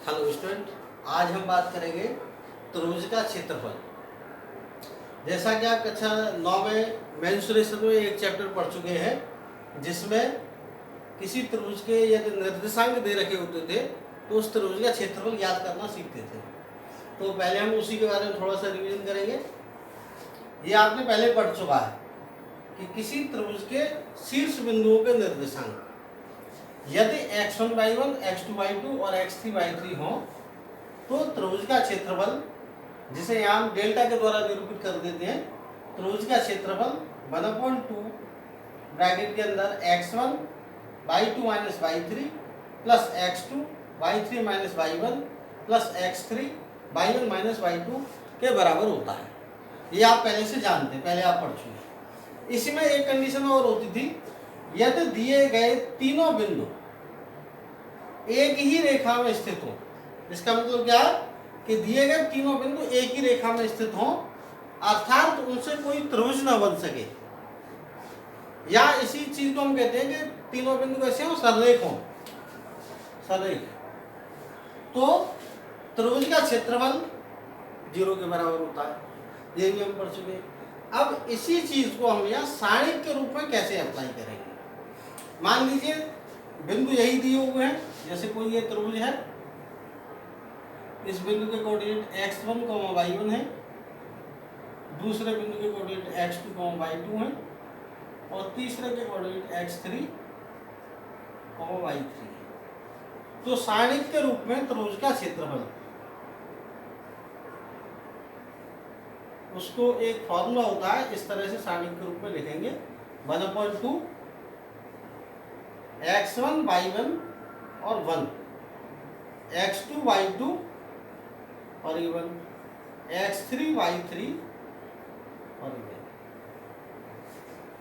Hello student, आज हम बात करेंगे त्रिभुज का क्षेत्रफल। जैसा कि आप कक्षा 9 में मेंसुरेशन में एक चैप्टर पढ़ चुके हैं, जिसमें किसी त्रिभुज के यदि निर्देशांक दे रखे होते थे तो उस त्रिभुज का क्षेत्रफल याद करना सीखते थे। तो पहले हम उसी के बारे में थोड़ा सा रिवीजन करेंगे। ये आपने पहले पढ़ चुका है कि किसी त्रिभुज के शीर्ष बिंदुओं के निर्देशांक यदि x1y1, x2y2 और x3y3 हो तो त्रिभुज का क्षेत्रफल, जिसे यहाँ हम डेल्टा के द्वारा निरूपित कर देते हैं, त्रिभुज का क्षेत्रफल 1/2 ब्रैकेट के अंदर x1 y2 minus y3 plus x2 y3 minus y1 plus x3 y1 minus y2 के बराबर होता है। ये आप पहले से जानते हैं, पहले आप पढ़ चुके। इसमें एक कंडीशन और होती थी, यदि दिए गए तीनों बिंदु एक ही रेखा में स्थित हो। इसका मतलब क्या है कि दिए गए तीनों बिंदु एक ही रेखा में स्थित हो, अर्थात उनसे कोई त्रिभुज न बन सके, या इसी चीज को हम कहते हैं कि तीनों बिंदु कैसे हो, सररेख हो, सररेख, तो त्रिभुज का क्षेत्रफल 0 के बराबर होता है। ये भी हम पढ़ चुके हैं। अब इसी चीज को हम यहाँ सारणिक के रूप में कैसे अप्लाई करेंगे। मान लीजिए बिंदु यही दिए हुए हैं, जैसे कोई ये त्रिभुज है, इस बिंदु के कोऑर्डिनेट x1, y1 है, दूसरे बिंदु के कोऑर्डिनेट x2, y2 है, और तीसरे के कोऑर्डिनेट x3, y3 है। तो सारणिक के रूप में त्रिभुज का क्षेत्रफल, उसको एक फॉर्मूला होता है, इस तरह से सारणिक के रूप में लिखेंगे 1/2 x1 y1 और 1, x2 y2 और 1, x3 y3 और 1।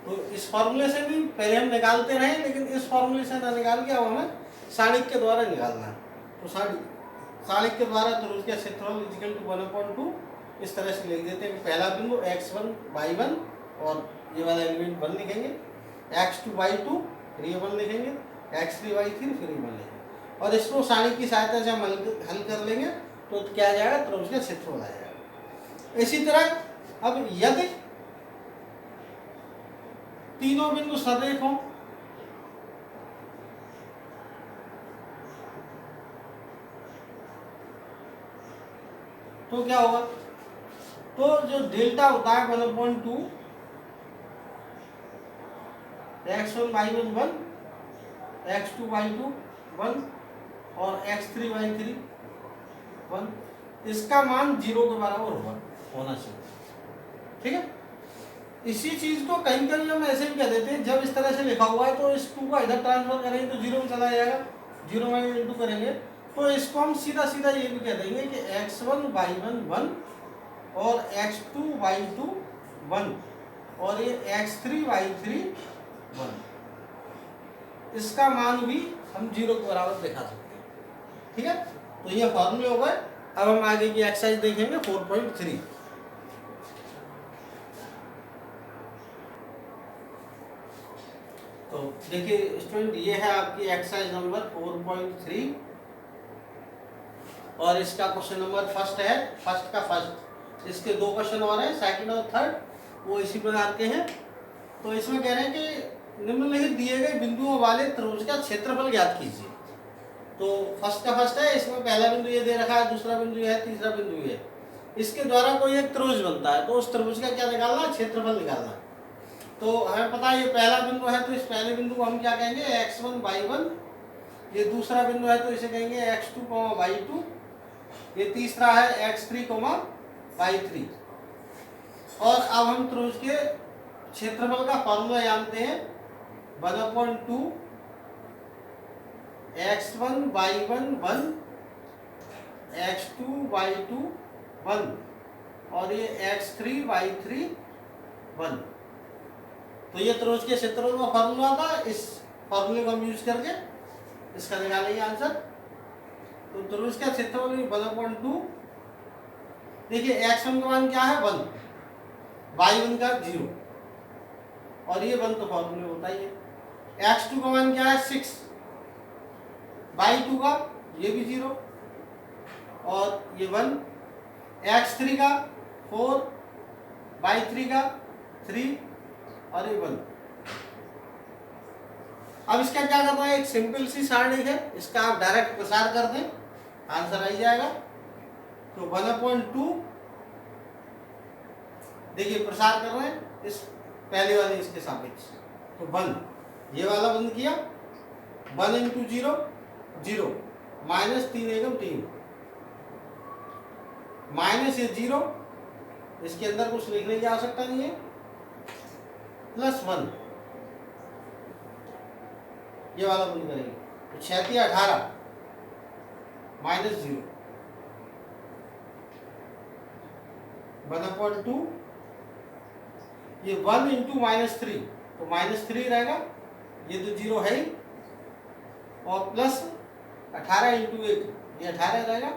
तो इस फॉर्मूले से भी पहले हम निकालते रहे, लेकिन इस फॉर्मूले से ना निकाल के अब हमें सारणिक के द्वारा निकालना है। तो सारणिक के द्वारा त्रिभुज का क्षेत्रफल इक्वल टू 1/2 इस तरह से लिख देते हैं कि पहला बिंदु x1 y1 और ये वाला एलिमेंट 1 लिखेंगे, x2 y2 फिर ये 1 लिखेंगे, x3 y3 फिर ये 1 लिखेंगे, और इसको सारणिक की सहायता से हम हल कर लेंगे तो क्या आ जाएगा, त्रिभुज का क्षेत्रफल आ जाएगा। इसी तरह अब यदि तीनों बिंदु सररेख हों तो क्या होगा, तो जो डेल्टा होता है 1/2 x1 y1 1, x2 y2 1 और x3 y3 1, इसका मान 0 के बराबर होना चाहिए। ठीक है। इसी चीज को कहीं कहीं हम ऐसे भी कह देते हैं, जब इस तरह से लिखा हुआ है तो इस 2 का इधर ट्रांसफर करेंगे तो 0 में चला जाएगा, 0 में इंटू करेंगे तो इसको हम सीधा सीधा ये भी कह देंगे कि x1 y1 1 और x2 y2 1 और ये x3 y3 1, इसका मान भी हम 0 के बराबर दिखा सकते हैं। ठीक है। तो ये फॉर्मूले हो गए। अब हम आगे की एक्सरसाइज देखेंगे 4.3। तो देखिए स्टूडेंट, ये है आपकी एक्सरसाइज नंबर 4.3 और इसका क्वेश्चन नंबर फर्स्ट है, फर्स्ट का फर्स्ट। इसके 2 क्वेश्चन और हैं, सेकंड और थर्ड, वो इसी प्रकार के हैं। तो इसमें कह रहे हैं कि निम्नलिखित दिए गए बिंदुओं वाले त्रिभुज का क्षेत्रफल ज्ञात कीजिए। तो फर्स्ट का फर्स्ट है, इसमें पहला बिंदु ये दे रखा है, दूसरा बिंदु ये है, तीसरा बिंदु ये है। इसके द्वारा कोई एक त्रिभुज बनता है, तो उस त्रिभुज का क्या निकालना है, क्षेत्रफल निकालना है। तो हमें पता है ये पहला बिंदु है, तो इस पहले बिंदु को हम क्या कहेंगे, x1 y1। ये दूसरा बिंदु है तो इसे कहेंगे x2 y2। ये तीसरा है x3 y3। और अब हम त्रिभुज के क्षेत्रफल का फॉर्मूला जानते हैं 1/2 x1 y1 1, x2 y2 1 और ये x3 y3 1। तो ये त्रिभुज के क्षेत्रफल का फॉर्मूला था, इस फॉर्मूले को हम यूज करके इसका निकालेंगे आंसर। तो त्रिभुज का क्षेत्रफल 1/2, देखिए x1 का मान क्या है 1, y1 का 0 और ये 1 तो फॉर्मूले होता ही है। x2 का मान क्या है 6, y2 का ये भी 0 और ये 1, x3 का 4, y3 का 3 और ये 1। अब इसका क्या करना है, एक सिंपल सी सारणी है, इसका आप डायरेक्ट प्रसार कर दें, आंसर आ जाएगा। तो 1/2, देखिए प्रसार कर रहे हैं इस पहले वाले इसके सापेक्ष, तो 1 ये वाला बंद किया, 1 × 0 0, -3 एकम 3, माइनस ये 0, इसके अंदर कुछ लिखने की आवश्यकता नहीं है, +1 ये वाला बंद करेंगे, तो 6 × 18 -0, 1/2, ये 1 × -3, तो -3 रहेगा, ये तो 0 है ही, और प्लस 18 × 1, ये 18 रहेगा,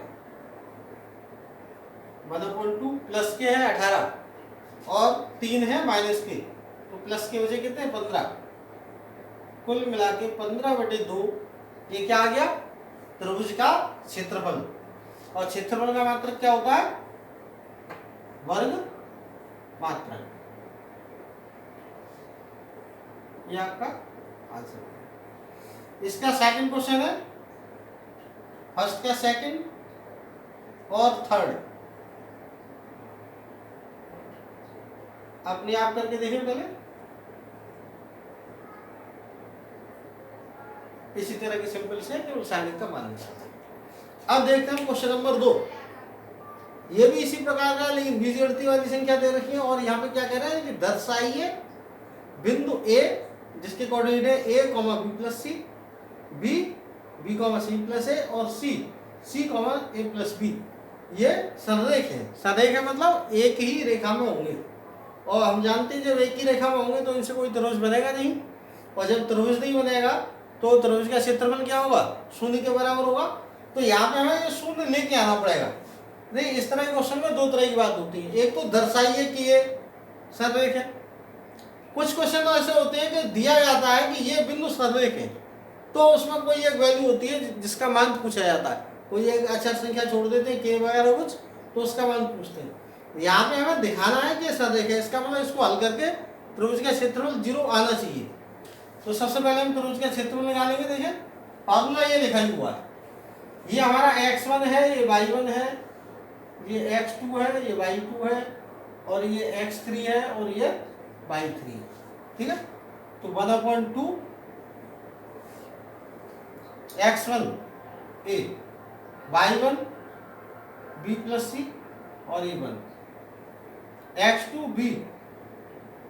1/2 प्लस के है 18 और 3 है माइनस के, तो प्लस के वजह कितने 15, कुल मिला के 15/2 ये क्या आ गया, त्रिभुज का क्षेत्रफल। और क्षेत्रफल का मात्रक क्या होता है, वर्ग मात्रक। ये आपका आंसर है। इसका सेकंड क्वेश्चन है, फर्स्ट का सेकंड और थर्ड अपने आप करके देखें पहले, इसी तरह की सिंपल से केवल साइनिक का मान निकालना। अब देखते हैं क्वेश्चन नंबर 2, ये भी इसी प्रकार का, लेकिन बीजगणितीय वाली संख्या दे रखी है, और यहाँ पे क्या कह रहे हैं कि दर्शाइए बिंदु A जिसके कोऑर्डिनेट है A, B + C, B, B, C + A और C, A + B, ये सररेख है। सररेख है मतलब एक ही रेखा में होंगे, और हम जानते हैं जब एक ही रेखा में होंगे तो इनसे कोई त्रिभुज बनेगा नहीं, और जब त्रिभुज नहीं बनेगा तो त्रिभुज का क्षेत्रफल क्या होगा, 0 के बराबर होगा। तो यहाँ पे हमें ये 0 लेके आना पड़ेगा। नहीं, इस तरह के क्वेश्चन में 2 तरह की बात होती है, एक तो दर्शाइए कि ये सररेख है, कुछ क्वेश्चन तो ऐसे होते हैं कि दिया जाता है कि ये बिंदु सररेख है, तो उसमें कोई एक वैल्यू होती है जिसका मान पूछा जाता है, कोई एक अक्षर संख्या छोड़ देते हैं, के वगैरह कुछ, तो उसका मान पूछते हैं। यहाँ पे हमें दिखाना है कि सररेख है, इसका मतलब इसको हल करके त्रिभुज का क्षेत्रफल 0 आना चाहिए। तो सबसे पहले हम त्रिभुज का क्षेत्रफल निकालेंगे। देखिए फॉर्मूला ये लिखा ही हुआ है, ये हमारा x1 है, ये y1 है, ये x2 है, ये y2 है, और ये x3 है और ये y3, ठीक है। तो 1/2 x1 a, y1 b + c और ये 1, x2 b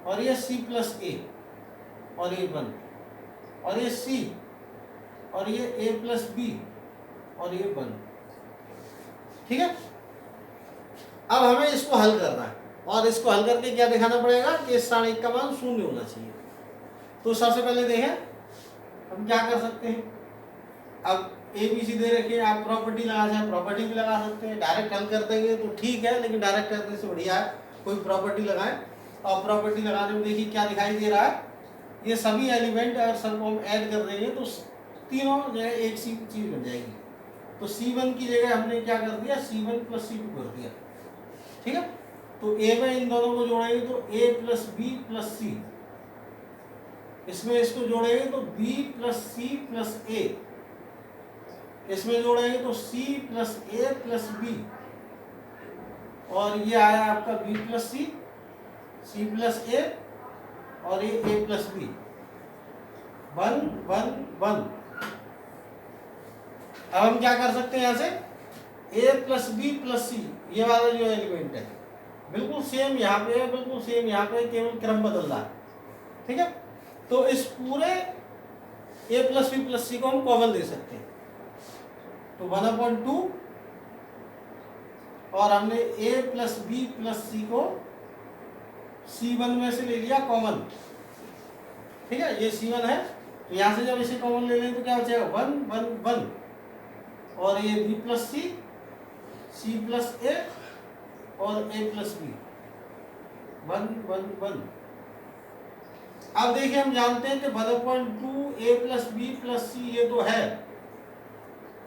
और ये c + a और ये 1, और ये c और ये a + b और ये 1, ठीक है। अब हमें इसको हल करना है, और इसको हल करके क्या दिखाना पड़ेगा कि इस सारणी का मान 0 होना चाहिए। तो सबसे पहले देखें हम क्या कर सकते हैं। अब ABC दे रखी है, आप प्रॉपर्टी लगा चाहे प्रॉपर्टी भी लगा सकते हैं, डायरेक्ट हल कर देंगे तो ठीक है, लेकिन डायरेक्ट करने से बढ़िया है कोई प्रॉपर्टी लगाएं। और प्रॉपर्टी लगाने में देखिए क्या दिखाई दे रहा है, ये सभी एलिमेंट अगर सबको हम ऐड कर देंगे तो तीनों जगह एक सी चीज बन जाएगी। तो C1 की जगह हमने क्या कर दिया, C1 + C2 कर दिया, ठीक है। तो A में इन दोनों को जोड़ेंगे तो A + B + C, इसमें इसको जोड़ेंगे तो B + C + A, इसमें जोड़ेंगे तो C + A + B, और ये आया आपका B + C, C + A और ये A + B, 1 1 1। अब हम क्या कर सकते हैं, यहाँ से A + B + C ये वाला जो एलिमेंट है बिल्कुल सेम यहाँ पे है, बिल्कुल सेम यहाँ पे, केवल क्रम बदल रहा है, ठीक है। तो इस पूरे A + B + C को हम कॉमन ले सकते हैं। तो 1/2 और हमने A + B + C को C1 में से ले लिया कॉमन, ठीक है। ये C1 है, तो यहाँ से जब इसे कॉमन ले लें तो क्या बचेगा, 1 1 1, और ये B + C, C + A और A + B, 1 1 1। अब देखिए हम जानते हैं कि 1/2 A + B + C ये तो है,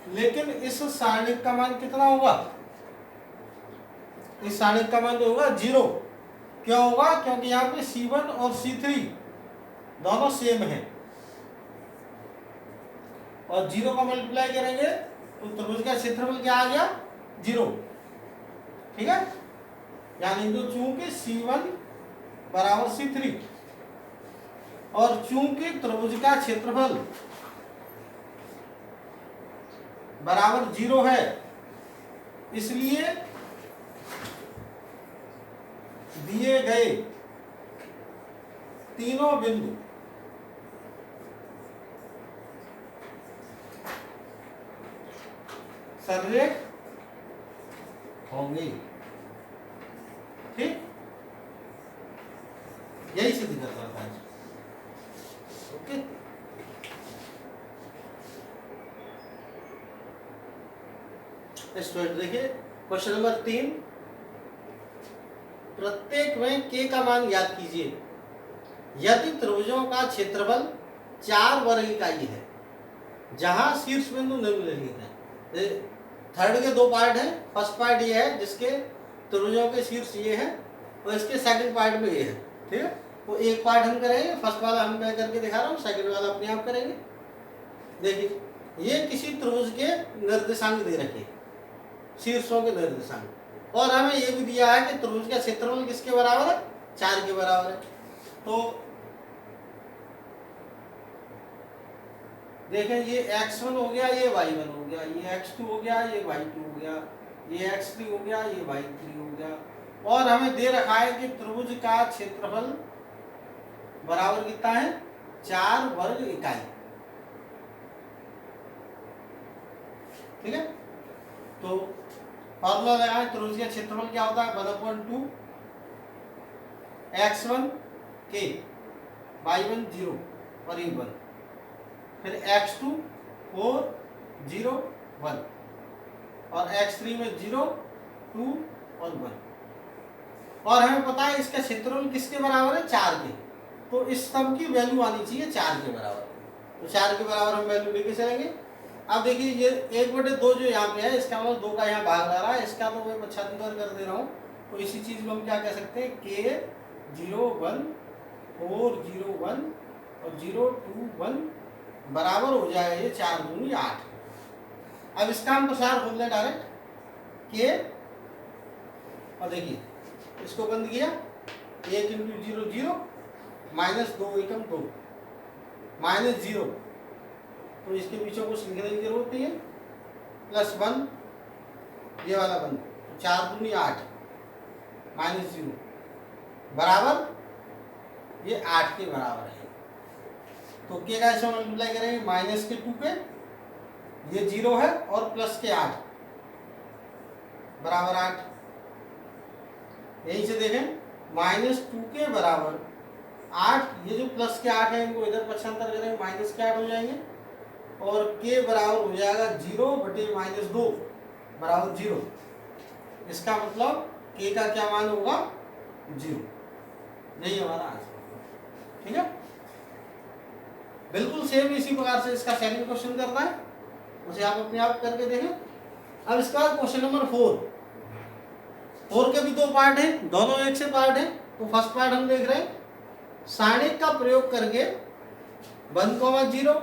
लेकिन इस सारणिक का मान कितना होगा? इस सारणिक का मान होगा 0। क्यों होगा? क्योंकि यहाँ पे C1 और C3 दोनों सेम है, और 0 का मल्टीप्लाई करेंगे तो त्रिभुज का क्षेत्रफल क्या आ गया? 0। ठीक है, यानी तो चूंकि C1 बराबर C3 और चूंकि त्रिभुज का क्षेत्रफल बराबर 0 है, इसलिए दिए गए तीनों बिंदु सररेख होंगे। ठीक, यही सिद्ध कर रहा था। ओके, स्टूडेंट देखिए क्वेश्चन नंबर 3, प्रत्येक में के का मान ज्ञात कीजिए यदि त्रिभुजों का क्षेत्रफल 4 वर्ग इकाई है जहां शीर्ष बिंदु निम्नलिखित है। थर्ड के 2 पार्ट हैं। फर्स्ट पार्ट ये है जिसके त्रिभुजों के शीर्ष ये है, और इसके सेकंड पार्ट में ये है। ठीक है, तो एक पार्ट हम करेंगे, फर्स्ट वाला हम मैं करके दिखा रहा हूँ, सेकंड वाला अपने आप करेंगे। देखिए, ये किसी त्रिभुज के निर्देशांक दे रखे, शीर्षों के निर्देशांक, और हमें ये भी दिया है कि त्रिभुज का क्षेत्रफल किसके बराबर है? 4 के बराबर है। तो देखें, ये x1 हो गया, ये y1 हो गया, ये x2 हो गया, ये y2 हो गया, ये x3 हो गया, ये y3 हो गया, और हमें दे रखा है कि त्रिभुज का क्षेत्रफल बराबर कितना है? 4 वर्ग इकाई। ठीक है, तो फॉर्मूला लगाएं, त्रिभुज का क्षेत्रफल क्या होता है? 1/2 x1 k, y1 0 और ये 1, फिर x2 4 0 1, और x3 में 0 2 और 1, और हमें पता है इसका क्षेत्रफल किसके बराबर है? 4 के। तो इस सब की वैल्यू आनी चाहिए 4 के बराबर। तो 4 के बराबर हम वैल्यू लेके चलेंगे। अब देखिए, ये 1/2 जो यहाँ पे है, इसका मतलब 2 का यहाँ भाग आ रहा है, इसका तो मैं पक्षांतर कर दे रहा हूँ। तो इसी चीज में हम क्या कह सकते हैं? k 0 1 4 0 1 और 0 2 1 बराबर हो जाएगा ये 4 दूनी 8। अब इसका हम प्रसार खोल दें डायरेक्ट के, और देखिए इसको बंद किया, 1 इंटू 0 0 माइनस 2 एकम 2 माइनस 0, तो इसके पीछे कुछ लिखने की जरूरत नहीं है, प्लस 1 ये वाला बंद, 4 दूनी 8 माइनस 0 बराबर ये 8 के बराबर है। तो के का ऐसे मल्टीप्लाई करेंगे, माइनस के 2 पे, ये 0 है, और प्लस के 8 बराबर 8। यहीं से देखें, -2 के बराबर 8, ये जो प्लस के 8 है इनको इधर पक्षांतर करेंगे, माइनस के 8 हो जाएंगे, और के बराबर हो जाएगा 0/-2 बराबर 0। इसका मतलब के का क्या मान होगा? 0। यही हमारा आंसर। ठीक है, बिल्कुल सेम इसी प्रकार से इसका सेकंड क्वेश्चन करना है, उसे आप अपने आप करके देखें। अब इसके बाद क्वेश्चन नंबर 4 के भी 2 पार्ट हैं, दोनों एक से पार्ट हैं। तो फर्स्ट पार्ट हम देख रहे हैं, सारणिक का प्रयोग करके 1,0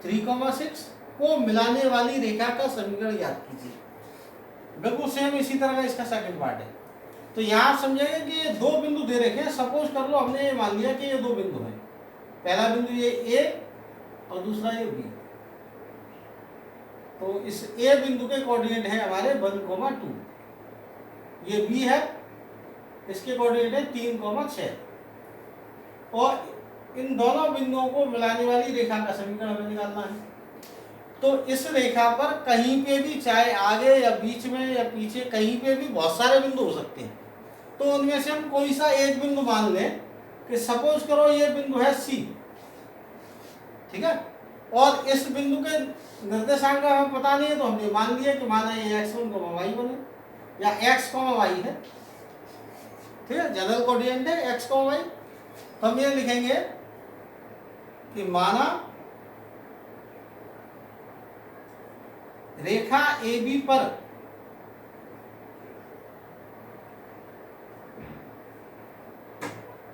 3,6 को मिलाने वाली रेखा का समीकरण ज्ञात कीजिए। बिल्कुल सेम इसी तरह का इसका सेकंड पार्ट है। तो यहाँ आप समझेंगे कि ये 2 बिंदु दे रखे हैं। सपोज कर लो हमने ये मान लिया कि ये 2 बिंदु हैं, पहला बिंदु ये A और दूसरा ये B। तो इस A बिंदु के कोऑर्डिनेट है हमारे 1,2, ये B है, इसके कोऑर्डिनेट है 3,6, और इन दोनों बिंदुओं को मिलाने वाली रेखा का समीकरण हमें निकालना है। तो इस रेखा पर कहीं पे भी, चाहे आगे या बीच में या पीछे, कहीं पे भी बहुत सारे बिंदु हो सकते हैं। तो उनमें से हम कोई सा एक बिंदु मान लें कि सपोज करो ये बिंदु है C। ठीक है, और इस बिंदु के निर्देशांक का हमें पता नहीं है, तो हमने मान लिया कि माना ये x1, y1 है, या x, y है। ठीक है, जनरल कोऑर्डिनेट है x, y। तो हम ये लिखेंगे कि माना रेखा AB पर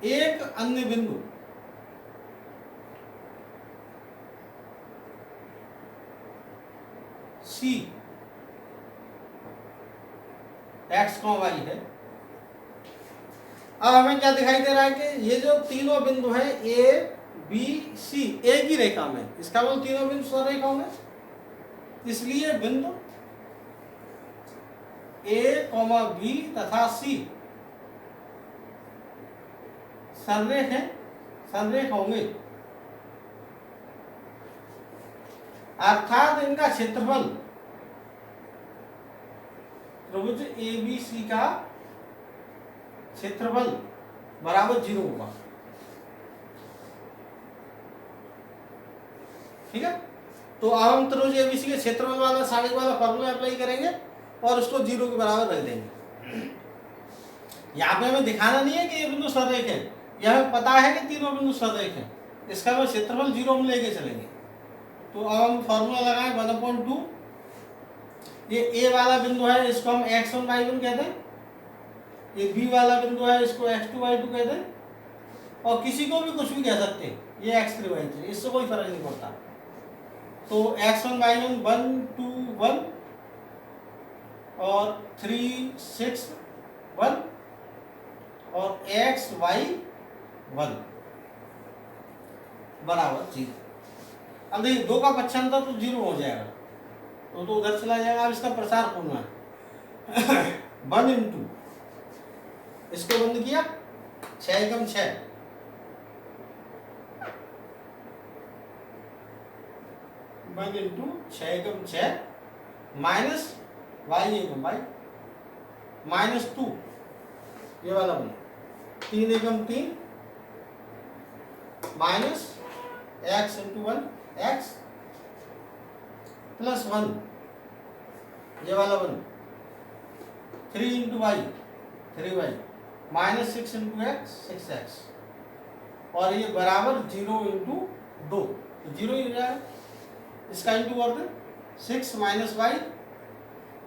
एक अन्य बिंदु C x, y है। अब हमें क्या दिखाई दे रहा है कि ये जो तीनों बिंदु हैं A B C एक ही रेखा में, इसका मतलब तीनों बिंदु सररेखा में, इसलिए बिंदु A, B तथा C संरेख होंगे, अर्थात इनका क्षेत्रफल त्रिभुज ABC का क्षेत्रफल बराबर 0 होगा। ठीक है, तो अब हम त्रिभुज ABC के क्षेत्रफल वाला साइड वाला फॉर्मूला अप्लाई करेंगे और उसको 0 के बराबर रख देंगे। यहाँ पे हमें दिखाना नहीं है कि ये बिंदु सररेख है, यह हमें पता है कि तीनों बिंदु सररेख है, इसका हम क्षेत्रफल 0 में लेके चलेंगे। तो अब हम फॉर्मूला लगाएं 1/2। ये A वाला बिंदु है, इसको हम x1 y1 कहते हैं। ये B वाला बिंदु है, इसको x2 y2 कहते हैं, और किसी को भी कुछ भी कह सकते हैं, ये x3 y3, इससे कोई फर्क नहीं पड़ता। तो x1 y1 1 2 1 और 3 6 1 और x y 1 बराबर 0। अब देखिए 2 का पक्षांतर तो 0 हो जाएगा, तो उधर चला जाएगा। अब इसका प्रसार पूर्ण है 1 इंटू, इसको बंद किया 6 एकम 6, वन इंटू 6 एकम 6 माइनस y एकम y माइनस 2, ये वाला बन 3 एकम 3 minus x into 1 x plus 1, ये वाला बन 3 into y 3y minus 6 into x 6x, और ये बराबर 0 इंटू 2, तो 0 ही हो जाएगा। इसका इंटू कर दें 6 माइनस y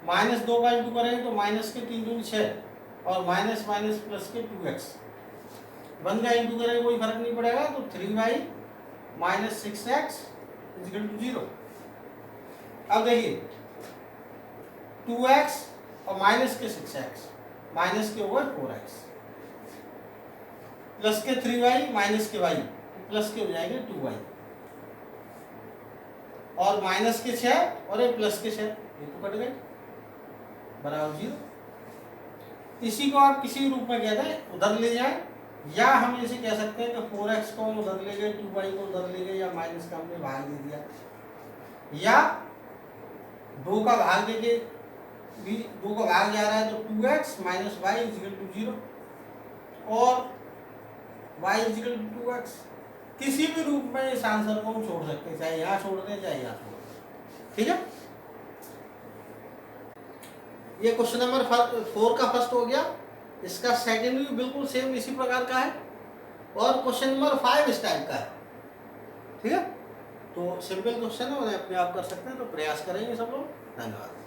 माइनस 2 का इंटू करेंगे तो माइनस के 3 दूनी 6 और माइनस माइनस प्लस के 2x, 1 का इंटू करेंगे कोई फर्क नहीं पड़ेगा, तो 3y minus 6x equal to 0। अब देखिए 2x और माइनस के 6x माइनस के ओवर 4x प्लस के 3y माइनस के y प्लस के हो जाएंगे 2y और माइनस के 6 और ये प्लस के 6, ये तो कट गए बराबर 0। इसी को आप किसी रूप में कहते हैं उधर ले जाएं, या हम इसे कह सकते हैं कि 4x को हम उधर ले गए, 2y को उधर ले गए, या माइनस का हमने भाग दे दिया, या 2 का भाग देके 2 का भाग जा रहा है तो 2x minus y equal to 0 और y इक्वल टू 2x, किसी भी रूप में इस आंसर को हम छोड़ सकते हैं, चाहे यहाँ छोड़ दें चाहे यहाँ छोड़ दें। ठीक है, ये क्वेश्चन नंबर 4 का फर्स्ट हो गया। इसका सेकंड भी बिल्कुल सेम इसी प्रकार का है, और क्वेश्चन नंबर 5 इस टाइप का है। ठीक है, तो सिंपल क्वेश्चन है, उन्हें अपने आप कर सकते हैं, तो प्रयास करेंगे सब लोग। धन्यवाद।